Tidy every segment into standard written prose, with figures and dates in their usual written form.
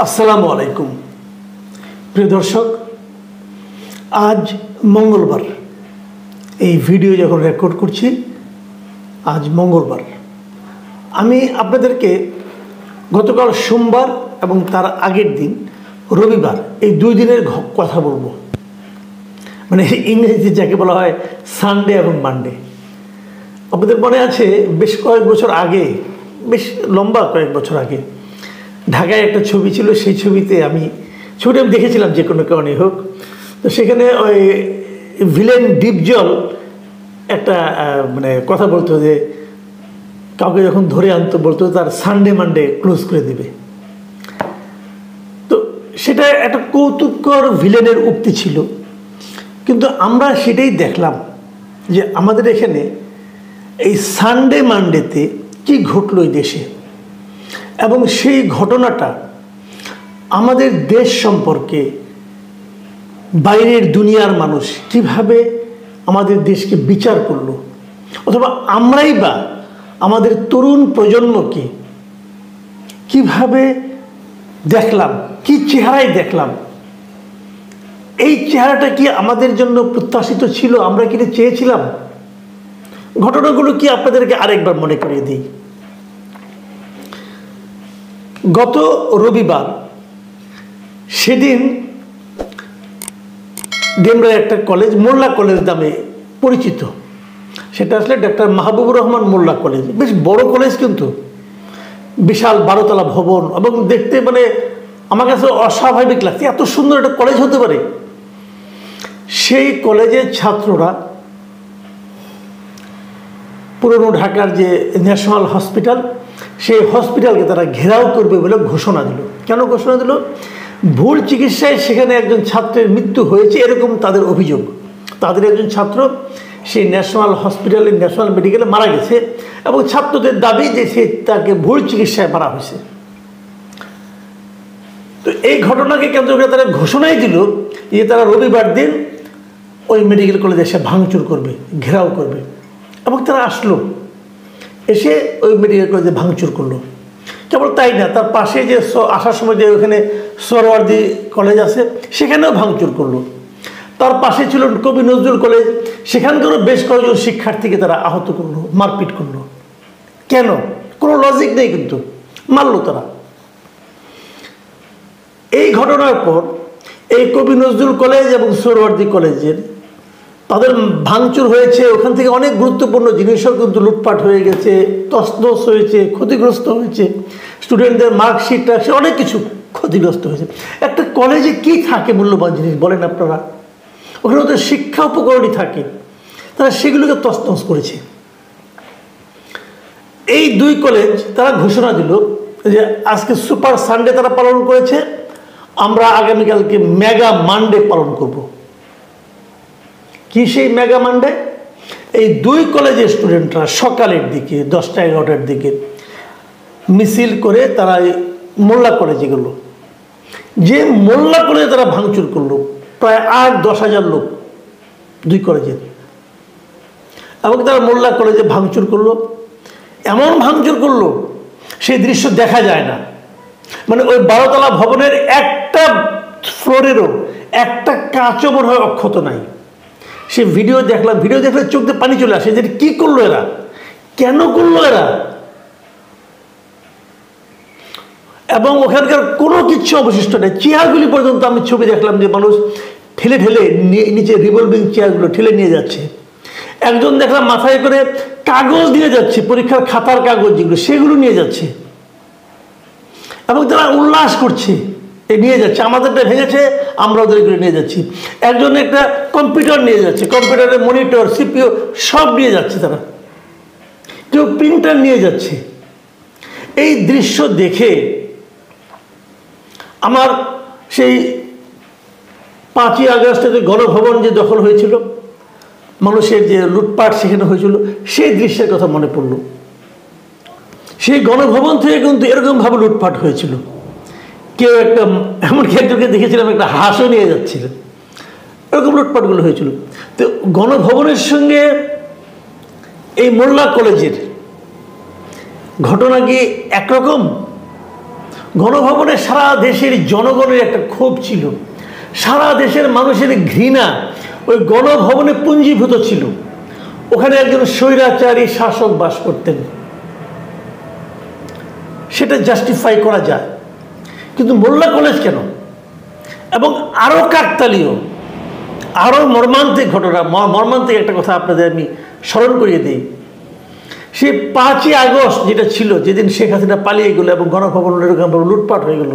আসসালামু আলাইকুম প্রিয় দর্শক, আজ মঙ্গলবার। এই ভিডিও যখন রেকর্ড করছি আজ মঙ্গলবার। আমি আপনাদেরকে গতকাল সোমবার এবং তার আগের দিন রবিবার এই দুই দিনের কথা বলবো। মানে ইংরেজিতে যাকে বলা হয় সানডে এবং মানডে। আপনাদের মনে আছে বেশ কয়েক বছর আগে, বেশ লম্বা কয়েক বছর আগে ঢাকায় একটা ছবি ছিল। সেই ছবিটা আমি দেখেছিলাম যে কোনো কারণে হোক। তো সেখানে ওই ভিলেন ডিপজল একটা মানে কথা বলতো যে কাউকে যখন ধরে আনতো বলতো তার সানডে মানডে ক্লোজ করে দিবে। তো সেটা একটা কৌতুককর ভিলেনের উক্তি ছিল, কিন্তু আমরা সেটাই দেখলাম যে আমাদের এখানে এই সানডে মানডেতে কি ঘটলো এই দেশে, এবং সেই ঘটনাটা আমাদের দেশ সম্পর্কে বাইরের দুনিয়ার মানুষ কিভাবে আমাদের দেশকে বিচার করলো, অথবা আমরাই বা আমাদের তরুণ প্রজন্মকে কিভাবে দেখলাম, কি চেহারায় দেখলাম। এই চেহারাটা কি আমাদের জন্য প্রত্যাশিত ছিল? আমরা কি চেয়েছিলাম? ঘটনাগুলো কি আপনাদেরকে আরেকবার মনে করিয়ে দিই। গত রবিবার সেদিন ডেমরায় একটা কলেজ, মোল্লা কলেজ নামে পরিচিত, সেটা আসলে ডক্টর মাহবুবুর রহমান মোল্লা কলেজ। বেশ বড় কলেজ, কিন্তু বিশাল 12 তলা ভবন, এবং দেখতে মানে আমার কাছে অস্বাভাবিক লাগছে, এত সুন্দর একটা কলেজ হতে পারে। সেই কলেজের ছাত্ররা পুরনো ঢাকার যে ন্যাশনাল হসপিটাল, সেই হসপিটালকে তারা ঘেরাও করবে বলে ঘোষণা দিল। কেন ঘোষণা দিল? ভুল চিকিৎসায় সেখানে একজন ছাত্রের মৃত্যু হয়েছে, এরকম তাদের অভিযোগ। তাদের একজন ছাত্র সেই ন্যাশনাল হসপিটালে, ন্যাশনাল মেডিকেলে মারা গেছে, এবং ছাত্রদের দাবি যে সে তাকে ভুল চিকিৎসায় মারা হয়েছে। তো এই ঘটনাকে কেন্দ্র করে তারা ঘোষণাই দিল যে তারা রবিবার দিন ওই মেডিকেল কলেজে এসে ভাঙচুর করবে, ঘেরাও করবে। এবং তারা আসলো, এসে ওই মেডিকেল কলেজে ভাঙচুর করলো। কেবল তাই না, তার পাশে যে আসার সময় যে ওখানে সোহরাওয়ার্দী কলেজ আছে সেখানেও ভাঙচুর করলো। তার পাশে ছিল কবি নজরুল কলেজ, সেখানকারও বেশ কয়েকজন শিক্ষার্থীকে তারা আহত করলো, মারপিট করলো। কেন? কোনো লজিক নেই, কিন্তু মারলো তারা। এই ঘটনার পর এই কবি নজরুল কলেজ এবং সোহরাওয়ার্দী কলেজের তাদের ভাঙচুর হয়েছে, ওখান থেকে অনেক গুরুত্বপূর্ণ জিনিসও কিন্তু লুটপাট হয়ে গেছে, তছনছ হয়েছে, ক্ষতিগ্রস্ত হয়েছে। স্টুডেন্টদের মার্কশিট, অনেক কিছু ক্ষতিগ্রস্ত হয়েছে। একটা কলেজে কি থাকে মূল্যবান জিনিস বলেন আপনারা? ওখানে ওদের শিক্ষা উপকরণই থাকে, তারা সেগুলোকে তছনছ করেছে। এই দুই কলেজ তারা ঘোষণা দিল যে আজকে সুপার সানডে তারা পালন করেছে, আমরা আগামীকালকে মেগা মানডে পালন করব। কি সেই মেগা মানডে? এই দুই কলেজের স্টুডেন্টরা সকালের দিকে 10টা-11টার দিকে মিছিল করে তারা মোল্লা কলেজে গেল। যে মোল্লা কলেজে তারা ভাঙচুর করলো, প্রায় 8-10 হাজার লোক দুই কলেজের, এবং তারা মোল্লা কলেজে ভাঙচুর করলো। এমন ভাঙচুর করলো সেই দৃশ্য দেখা যায় না। মানে ওই 12 তলা ভবনের একটা ফ্লোরেরও একটা কাঁচও মনে হয় অক্ষত নাই। সে ভিডিও দেখলাম, ভিডিও দেখলে চোখ দিয়ে পানি চলে আসে যে কি করলো এরা, কেন করলো এরা। এবং ওখানকার কোনো কিচ্ছু অবশিষ্ট নেই, চেয়ারগুলি পর্যন্ত আমি ছবি দেখলাম যে মানুষ ঠেলে ঠেলে নিচে রিভলভিং চেয়ারগুলো ঠেলে নিয়ে যাচ্ছে। একজন দেখলাম মাথায় করে কাগজ নিয়ে যাচ্ছে, পরীক্ষার খাতার কাগজ যেগুলো সেগুলো নিয়ে যাচ্ছে, এবং তারা উল্লাস করছে, এ নিয়ে যাচ্ছে, আমাদেরটা ভেঙেছে আমরা ওদেরগুলো নিয়ে যাচ্ছি। একজন একটা কম্পিউটার নিয়ে যাচ্ছে, কম্পিউটারের মনিটর, সিপিইউ সব নিয়ে যাচ্ছে তারা, কেউ প্রিন্টার নিয়ে যাচ্ছে। এই দৃশ্য দেখে আমার সেই 5ই আগস্টে যে গণভবন যে দখল হয়েছিল, মানুষের যে লুটপাট সেখানে হয়েছিল, সেই দৃশ্যের কথা মনে পড়ল। সেই গণভবন থেকে কিন্তু এরকমভাবে লুটপাট হয়েছিল। কেউ একটা, এমনকি একজনকে দেখেছিলাম একটা হাঁসও নিয়ে যাচ্ছিলেন, এরকম লুটপাটগুলো হয়েছিল। তো গণভবনের সঙ্গে এই মোল্লা কলেজের ঘটনা কি একরকম? গণভবনে সারা দেশের জনগণের একটা ক্ষোভ ছিল, সারা দেশের মানুষের ঘৃণা ওই গণভবনে পুঞ্জীভূত ছিল। ওখানে একজন স্বৈরাচারী শাসক বাস করতেন, সেটা জাস্টিফাই করা যায়। কিন্তু মোল্লা কলেজ কেন? এবং আরও কাকতালীয়, আরও মর্মান্তিক ঘটনা, মর্মান্তিক একটা কথা আপনাদের আমি স্মরণ করিয়ে দিই। সে 5ই আগস্ট যেটা ছিল, যেদিন শেখ হাসিনা পালিয়ে গেল এবং গণভবন লুটপাট হয়ে গেল,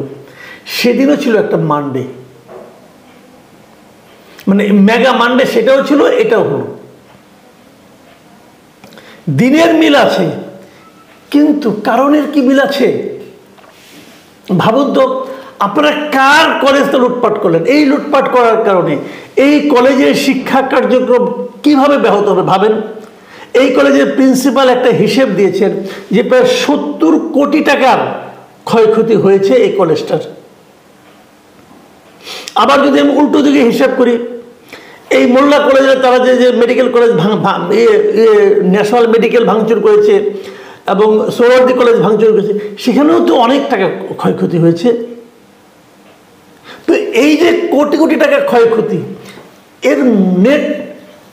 সেদিনও ছিল একটা মানডে, মানে মেগা মানডে, সেটাও ছিল, এটাও হলো। দিনের মিল আছে, কিন্তু কারণের কি মিল আছে? ভাবুন তো, আপনারা কার কলেজটা লুটপাট করলেন? এই লুটপাট করার কারণে এই কলেজের শিক্ষা কার্যক্রম কিভাবে ব্যাহত হবে ভাবেন। এই কলেজের প্রিন্সিপাল একটা হিসেব দিয়েছেন যে প্রায় 70 কোটি টাকার ক্ষয়ক্ষতি হয়েছে এই কলেজটার। আবার যদি আমি উল্টো দিকে হিসাব করি, এই মোল্লা কলেজে তারা যে মেডিকেল কলেজ ন্যাশনাল মেডিকেল ভাঙচুর করেছে এবং সোহরাওয়ার্দী কলেজ ভাঙচুর করেছে, সেখানেও তো অনেক টাকা ক্ষয়ক্ষতি হয়েছে। তো এই যে কোটি কোটি টাকা ক্ষয়ক্ষতি, এর নেট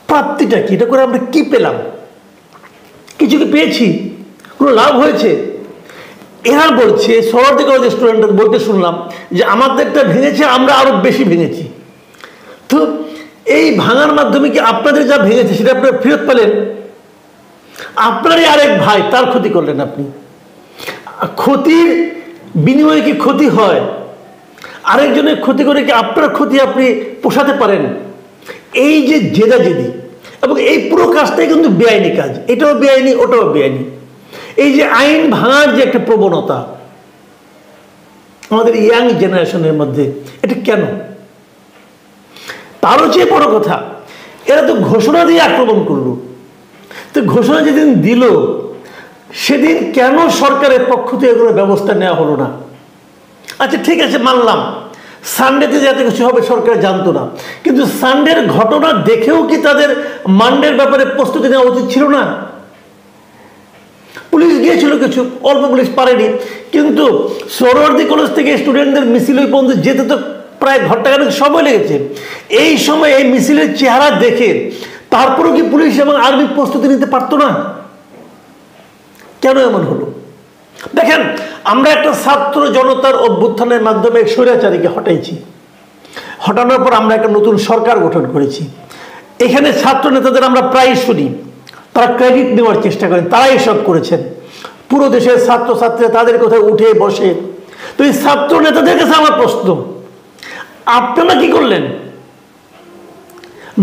প্রাপ্তিটা কি? এটা করে আমরা কি পেলাম? কিছু কি পেয়েছি? কোনো লাভ হয়েছে? এরা বলছে, সোহরাওয়ার্দী কলেজের স্টুডেন্টদের বলতে শুনলাম যে আমাদেরটা ভেঙেছে, আমরা আরো বেশি ভেঙেছি। তো এই ভাঙার মাধ্যমে কি আপনাদের যা ভেঙেছে সেটা আপনারা ফেরত পেলেন? আপনারই আরেক ভাই, তার ক্ষতি করলেন আপনি। ক্ষতির বিনিময়ে কি ক্ষতি হয়? আরেকজনের ক্ষতি করে কি আপনার ক্ষতি আপনি পোষাতে পারেন? এই যে জেদাজেদি এবং এই পুরো কাজটাই কিন্তু বেআইনি কাজ, এটাও বেআইনি, ওটাও বেআইনি। এই যে আইন ভাঙার যে একটা প্রবণতা আমাদের ইয়াং জেনারেশনের মধ্যে, এটা কেন? তারও চেয়ে বড় কথা, এরা তো ঘোষণা দিয়ে আক্রমণ করলো। তো ঘোষণা যেদিন দিল, সেদিন কেন সরকারের পক্ষ থেকে এগুলো ব্যবস্থা নেওয়া হলো না? আচ্ছা ঠিক আছে, মানলাম সানডেতে যাতে কিছু হবে সরকার জানতো না, কিন্তু সানডের ঘটনা দেখেও কি তাদের মানডের ব্যাপারে প্রস্তুতি নেওয়া উচিত ছিল না? পুলিশ গিয়েছিল, কিছু অল্প পুলিশ পারেনি, কিন্তু সোহরাওয়ার্দী কলেজ থেকে স্টুডেন্টদের মিছিল পর্যন্ত যেতে তো প্রায় ঘন্টাখানেক সময় লেগেছে। এই সময় এই মিছিলের চেহারা দেখে তারপরেও কি পুলিশ এবং আর্মি প্রস্তুতি নিতে পারতো না? কেন এমন হলো? দেখেন, আমরা একটা ছাত্র জনতার অভ্যুত্থানের মাধ্যমে স্বৈরাচারীকে হটাইছি। হটানোর পর আমরা একটা নতুন সরকার গঠন করেছি। এখানে ছাত্র নেতাদের আমরা প্রায় শুনি, তারা ক্রেডিট নেওয়ার চেষ্টা করেন, তারাই এসব করেছেন। পুরো দেশের ছাত্রছাত্রীরা তাদের কোথায় উঠে বসে। তো এই ছাত্র নেতাদের কাছে আমার প্রশ্ন, আপনারা কি করলেন?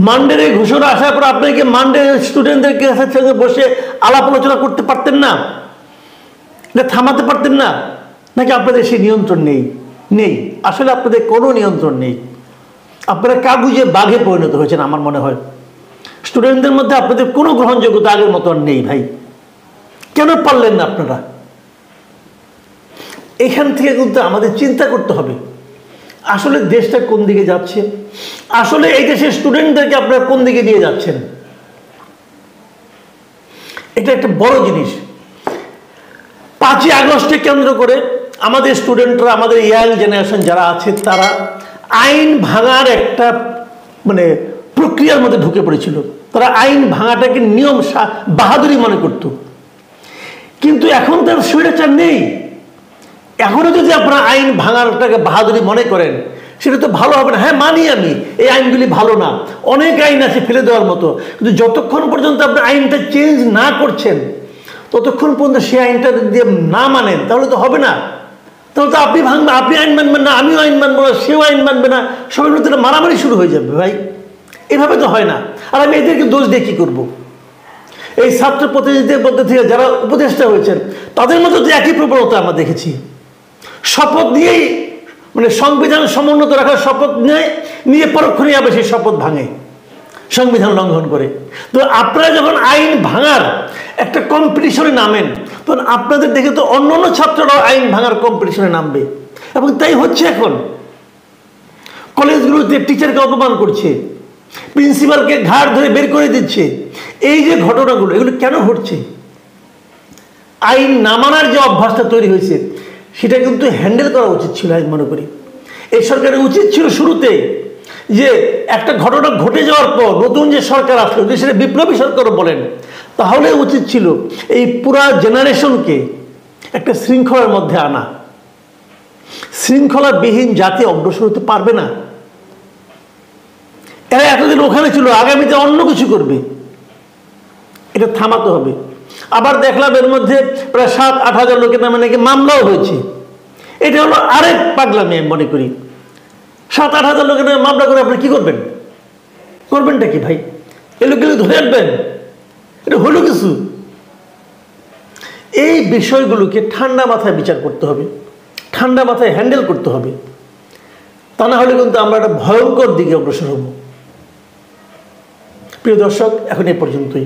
মানডের এই ঘোষণা আসার পর আপনি কি মানডে স্টুডেন্টদের সঙ্গে বসে আলাপ আলোচনা করতে পারতেন না? এটা থামাতে পারতেন না? নাকি আপনাদের সেই নিয়ন্ত্রণ নেই? নেই, আসলে আপনাদের কোনো নিয়ন্ত্রণ নেই। আপনারা কাগুজে বাঘে পরিণত হয়েছেন আমার মনে হয়। স্টুডেন্টদের মধ্যে আপনাদের কোনো গ্রহণযোগ্যতা আগের মতো আর নেই ভাই। কেন পারলেন না আপনারা? এখান থেকে কিন্তু আমাদের চিন্তা করতে হবে, আসলে দেশটা কোন দিকে যাচ্ছে, আসলে এই দেশের স্টুডেন্টদেরকে আপনারা কোন দিকে নিয়ে যাচ্ছেন। এটা একটা বড় জিনিস। 5ই আগস্টকে কেন্দ্র করে আমাদের স্টুডেন্টরা, আমাদের ইয়াং জেনারেশন যারা আছে, তারা আইন ভাঙার একটা মানে প্রক্রিয়ার মধ্যে ঢুকে পড়েছিল। তারা আইন ভাঙাটাকে নিয়ম বাহাদুরি মনে করত। কিন্তু এখন তার স্বৈরাচার নেই। এখনো যদি আপনারা আইন ভাঙারটাকে বাহাদুরি মনে করেন, সেটা তো ভালো হবে না। হ্যাঁ, মানি আমি এই আইনগুলি ভালো না, অনেক আইন আছে ফেলে দেওয়ার মতো, কিন্তু যতক্ষণ পর্যন্ত আপনি আইনটা চেঞ্জ না করছেন, ততক্ষণ পর্যন্ত সেই আইনটা দিয়ে না মানেন, তাহলে তো হবে না। তাহলে তো আপনি ভাঙবেন, আপনি আইন মানবেন না, আমিও আইন মানবো না, সেও আইন মানবে না, সবাই মধ্যে মারামারি শুরু হয়ে যাবে ভাই। এভাবে তো হয় না। আর আমি এদেরকে দোষ দিয়ে কী করবো? এই ছাত্র প্রতিনিধিদের মধ্যে থেকে যারা উপদেষ্টা হয়েছেন, তাদের মধ্যে তো একই প্রবণতা আমরা দেখেছি। শপথ নিয়েই মানে সংবিধান সমুন্নত রাখার শপথ নিয়ে পরক্ষণে আবার সেই শপথ ভাঙে, সংবিধান লঙ্ঘন করে। তো আপনারা যখন আইন ভাঙার একটা কম্পিটিশনে নামেন, তখন আপনাদের দেখে তো অন্য অন্য ছাত্ররাও আইন ভাঙার কম্পিটিশনে নামবে, এবং তাই হচ্ছে। এখন কলেজগুলোতে টিচারকে অপমান করছে, প্রিন্সিপালকে ঘাড় ধরে বের করে দিচ্ছে। এই যে ঘটনাগুলো, এগুলো কেন ঘটছে? আইন না মানার যে অভ্যাসটা তৈরি হয়েছে, সেটা কিন্তু হ্যান্ডেল করা উচিত ছিল। আমি মনে করি এই সরকারের উচিত ছিল শুরুতে যে একটা ঘটনা ঘটে যাওয়ার পর নতুন যে সরকার আসলো, যে সেটা বিপ্লবী সরকারও বলেন, তাহলে উচিত ছিল এই পুরা জেনারেশনকে একটা শৃঙ্খলার মধ্যে আনা। শৃঙ্খলাবিহীন জাতি অগ্রসর হতে পারবে না। এরা এতদিন ওখানে ছিল, আগামীতে অন্য কিছু করবে, এটা থামাতে হবে। আবার দেখলাম এর মধ্যে প্রায় 7-8 হাজার লোকের নামে নাকি মামলাও হয়েছে। এটা হলো আরেক পাগলামি। আমি মনে করি 7-8 হাজার লোকের নামে মামলা করে আপনি কি করবেন? করবেনটা কি ভাই? এ লোকগুলো ধরে আনবেন? এটা হলো কিছু? এই বিষয়গুলোকে ঠান্ডা মাথায় বিচার করতে হবে, ঠান্ডা মাথায় হ্যান্ডেল করতে হবে। তা না হলে কিন্তু আমরা একটা ভয়ঙ্কর দিকে অগ্রসর হব। প্রিয় দর্শক, এখন এ পর্যন্তই।